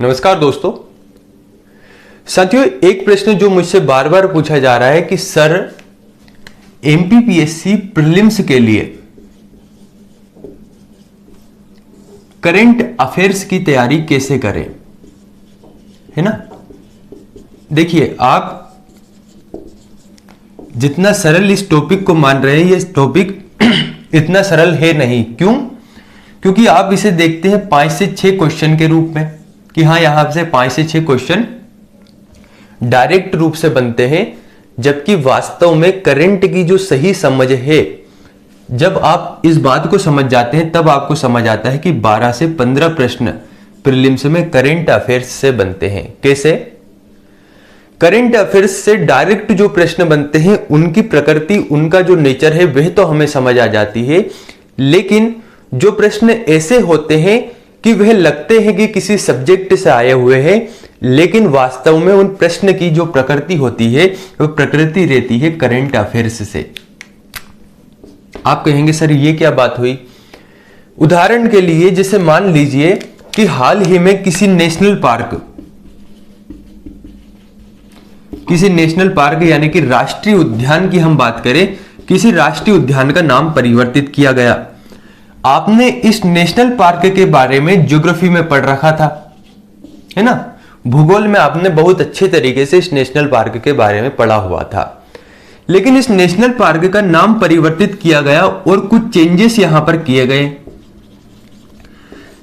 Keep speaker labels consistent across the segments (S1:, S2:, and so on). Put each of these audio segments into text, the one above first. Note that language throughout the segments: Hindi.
S1: नमस्कार दोस्तों। साथियों, एक प्रश्न जो मुझसे बार बार पूछा जा रहा है कि सर एमपीपीएससी प्रीलिम्स के लिए करंट अफेयर्स की तैयारी कैसे करें, है ना। देखिए, आप जितना सरल इस टॉपिक को मान रहे हैं, ये टॉपिक इतना सरल है नहीं। क्यों? क्योंकि आप इसे देखते हैं 5 से 6 क्वेश्चन के रूप में कि हाँ, यहां से 5 से 6 क्वेश्चन डायरेक्ट रूप से बनते हैं, जबकि वास्तव में करंट की जो सही समझ है, जब आप इस बात को समझ जाते हैं तब आपको समझ आता है कि 12 से 15 प्रश्न प्रीलिम्स में करंट अफेयर्स से बनते हैं। कैसे? करंट अफेयर्स से डायरेक्ट जो प्रश्न बनते हैं उनकी प्रकृति, उनका जो नेचर है वह तो हमें समझ आ जाती है, लेकिन जो प्रश्न ऐसे होते हैं कि वह लगते हैं कि किसी सब्जेक्ट से आए हुए हैं, लेकिन वास्तव में उन प्रश्न की जो प्रकृति होती है वह प्रकृति रहती है करंट अफेयर्स से। आप कहेंगे सर ये क्या बात हुई? उदाहरण के लिए जैसे मान लीजिए कि हाल ही में किसी नेशनल पार्क यानी कि राष्ट्रीय उद्यान की हम बात करें, किसी राष्ट्रीय उद्यान का नाम परिवर्तित किया गया। आपने इस नेशनल पार्क के बारे में ज्योग्राफी में पढ़ रखा था, है ना। भूगोल में आपने बहुत अच्छे तरीके से इस नेशनल पार्क के बारे में पढ़ा हुआ था, लेकिन इस नेशनल पार्क का नाम परिवर्तित किया गया और कुछ चेंजेस यहां पर किए गए,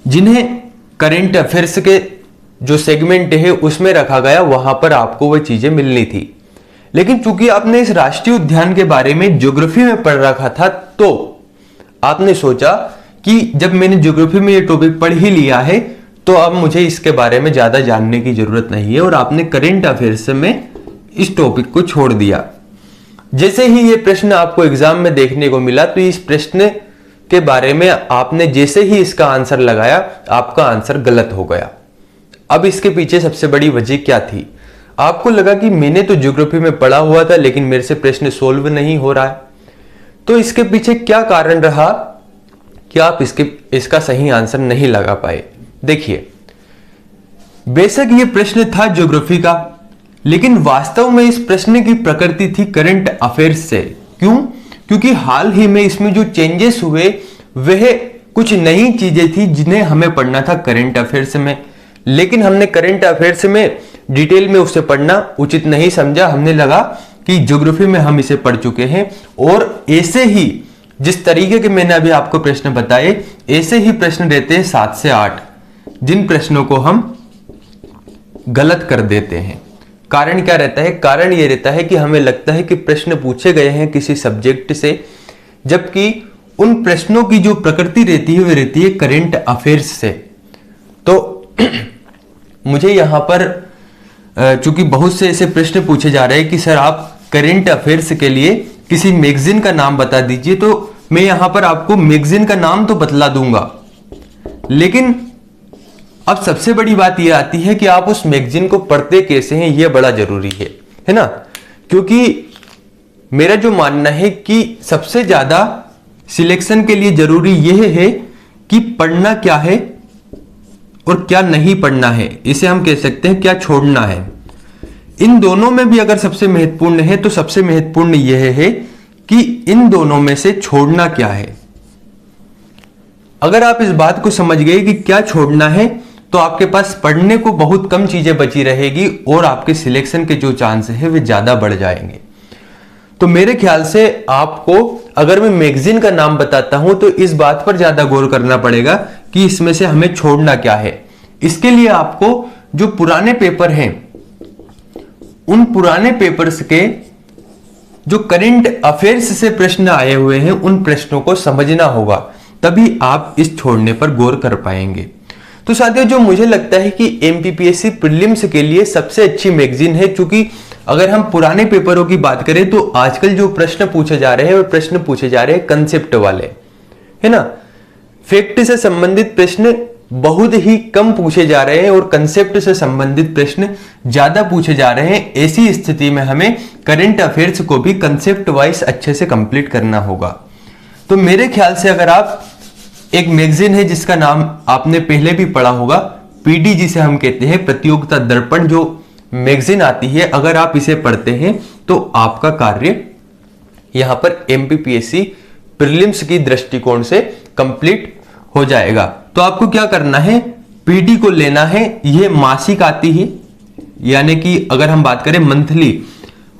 S1: जिन्हें करंट अफेयर्स के जो सेगमेंट है उसमें रखा गया। वहां पर आपको वह चीजें मिलनी थी, लेकिन चूंकि आपने इस राष्ट्रीय उद्यान के बारे में ज्योग्राफी में पढ़ रखा था, तो आपने सोचा कि जब मैंने ज्योग्राफी में ये टॉपिक पढ़ ही लिया है तो अब मुझे इसके बारे में ज्यादा जानने की जरूरत नहीं है, और आपने करंट अफेयर्स में इस टॉपिक को छोड़ दिया। जैसे ही ये प्रश्न आपको एग्जाम में देखने को मिला, तो इस प्रश्न के बारे में आपने जैसे ही इसका आंसर लगाया, आपका आंसर गलत हो गया। अब इसके पीछे सबसे बड़ी वजह क्या थी? आपको लगा कि मैंने तो ज्योग्राफी में पढ़ा हुआ था, लेकिन मेरे से प्रश्न सोल्व नहीं हो रहा है। तो इसके पीछे क्या कारण रहा कि आप इसका सही आंसर नहीं लगा पाए? देखिए, बेशक ये प्रश्न था ज्योग्राफी का, लेकिन वास्तव में इस प्रश्न की प्रकृति थी करंट अफेयर्स से। क्यों? क्योंकि हाल ही में इसमें जो चेंजेस हुए वह कुछ नई चीजें थी जिन्हें हमें पढ़ना था करंट अफेयर्स में, लेकिन हमने करंट अफेयर्स में डिटेल में उसे पढ़ना उचित नहीं समझा। हमने लगा कि ज्योग्राफी में हम इसे पढ़ चुके हैं, और ऐसे ही जिस तरीके के मैंने अभी आपको प्रश्न बताए, ऐसे ही प्रश्न रहते हैं 7 से 8, जिन प्रश्नों को हम गलत कर देते हैं। कारण क्या रहता है? कारण यह रहता है कि हमें लगता है कि प्रश्न पूछे गए हैं किसी सब्जेक्ट से, जबकि उन प्रश्नों की जो प्रकृति रहती है वह रहती है करंट अफेयर्स से। तो मुझे यहां पर चूंकि बहुत से ऐसे प्रश्न पूछे जा रहे हैं कि सर आप करंट अफेयर्स के लिए किसी मैगजीन का नाम बता दीजिए, तो मैं यहां पर आपको मैगजीन का नाम तो बतला दूंगा, लेकिन अब सबसे बड़ी बात यह आती है कि आप उस मैगजीन को पढ़ते कैसे हैं, यह बड़ा जरूरी है ना। क्योंकि मेरा जो मानना है कि सबसे ज्यादा सिलेक्शन के लिए जरूरी यह है कि पढ़ना क्या है और क्या नहीं पढ़ना है। इसे हम कह सकते हैं क्या छोड़ना है। इन दोनों में भी अगर सबसे महत्वपूर्ण है तो सबसे महत्वपूर्ण यह है कि इन दोनों में से छोड़ना क्या है। अगर आप इस बात को समझ गए कि क्या छोड़ना है, तो आपके पास पढ़ने को बहुत कम चीजें बची रहेगी और आपके सिलेक्शन के जो चांस है वे ज्यादा बढ़ जाएंगे। तो मेरे ख्याल से आपको, अगर मैं मैगजीन का नाम बताता हूं, तो इस बात पर ज्यादा गौर करना पड़ेगा कि इसमें से हमें छोड़ना क्या है। इसके लिए आपको जो पुराने पेपर हैं, उन पुराने पेपर्स के जो करंट अफेयर्स से प्रश्न आए हुए हैं, उन प्रश्नों को समझना होगा, तभी आप इस छोड़ने पर गौर कर पाएंगे। तो साथियों, जो मुझे लगता है कि एमपीपीएससी प्रीलिम्स के लिए सबसे अच्छी मैगजीन है, क्योंकि अगर हम पुराने पेपरों की बात करें तो आजकल जो प्रश्न पूछे जा रहे हैं, वे प्रश्न पूछे जा रहे हैं कंसेप्ट वाले, है ना। फैक्ट से संबंधित प्रश्न बहुत ही कम पूछे जा रहे हैं और कंसेप्ट से संबंधित प्रश्न ज्यादा पूछे जा रहे हैं। ऐसी स्थिति में हमें करंट अफेयर्स को भी कंसेप्ट वाइज अच्छे से कंप्लीट करना होगा। तो मेरे ख्याल से अगर आप, एक मैगजीन है जिसका नाम आपने पहले भी पढ़ा होगा, पीडी जिसे हम कहते हैं, प्रतियोगिता दर्पण जो मैगजीन आती है, अगर आप इसे पढ़ते हैं तो आपका कार्य यहां पर एमपीपीएससी प्रीलिम्स की दृष्टिकोण से कंप्लीट हो जाएगा। तो आपको क्या करना है, पीडी को लेना है, ये मासिक आती है, यानी कि अगर हम बात करें मंथली,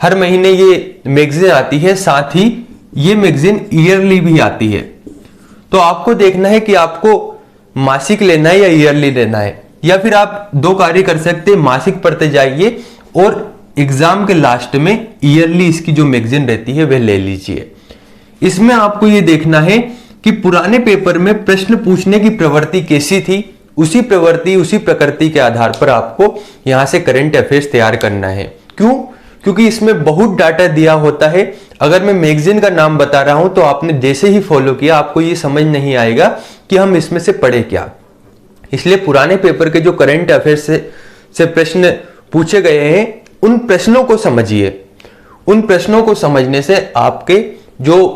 S1: हर महीने ये मैगजीन आती है, साथ ही ये मैगजीन ईयरली भी आती है। तो आपको देखना है कि आपको मासिक लेना है या ईयरली लेना है, या फिर आप दो कार्य कर सकते हैं, मासिक पढ़ते जाइए और एग्जाम के लास्ट में ईयरली इसकी जो मैगजीन रहती है वह ले लीजिए। इसमें आपको ये देखना है कि पुराने पेपर में प्रश्न पूछने की प्रवृत्ति कैसी थी, उसी प्रवृत्ति उसी प्रकृति के आधार पर आपको यहां से करंट अफेयर्स तैयार करना है। क्यों? क्योंकि इसमें बहुत डाटा दिया होता है। अगर मैं मैगजीन का नाम बता रहा हूं तो आपने जैसे ही फॉलो किया आपको ये समझ नहीं आएगा कि हम इसमें से पढ़े क्या। इसलिए पुराने पेपर के जो करंट अफेयर्स से प्रश्न पूछे गए हैं उन प्रश्नों को समझिए। उन प्रश्नों को समझने से आपके जो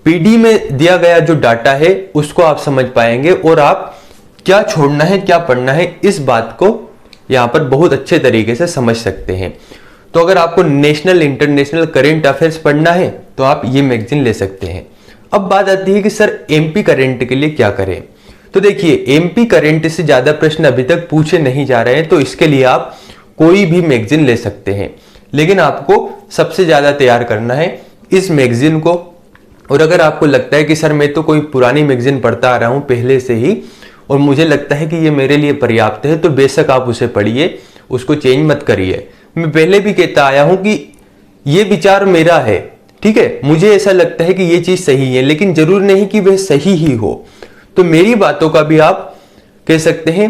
S1: पीडी में दिया गया जो डाटा है उसको आप समझ पाएंगे और आप क्या छोड़ना है क्या पढ़ना है इस बात को यहां पर बहुत अच्छे तरीके से समझ सकते हैं। तो अगर आपको नेशनल इंटरनेशनल करंट अफेयर्स पढ़ना है तो आप ये मैगजीन ले सकते हैं। अब बात आती है कि सर एमपी करंट के लिए क्या करें। तो देखिए, एमपी करंट से ज्यादा प्रश्न अभी तक पूछे नहीं जा रहे हैं, तो इसके लिए आप कोई भी मैगजीन ले सकते हैं, लेकिन आपको सबसे ज्यादा तैयार करना है इस मैगजीन को। और अगर आपको लगता है कि सर मैं तो कोई पुरानी मैगजीन पढ़ता आ रहा हूं पहले से ही और मुझे लगता है कि ये मेरे लिए पर्याप्त है, तो बेशक आप उसे पढ़िए, उसको चेंज मत करिए। मैं पहले भी कहता आया हूं कि ये विचार मेरा है, ठीक है, मुझे ऐसा लगता है कि ये चीज सही है, लेकिन जरूर नहीं कि वह सही ही हो। तो मेरी बातों का भी आप कह सकते हैं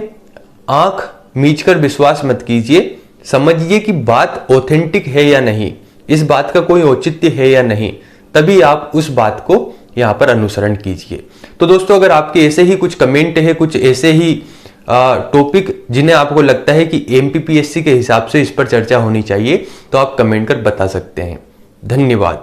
S1: आंख मीचकर विश्वास मत कीजिए, समझिए कि बात ऑथेंटिक है या नहीं, इस बात का कोई औचित्य है या नहीं, तभी आप उस बात को यहां पर अनुसरण कीजिए। तो दोस्तों, अगर आपके ऐसे ही कुछ कमेंट है, कुछ ऐसे ही टॉपिक जिन्हें आपको लगता है कि एमपीपीएससी के हिसाब से इस पर चर्चा होनी चाहिए, तो आप कमेंट कर बता सकते हैं। धन्यवाद।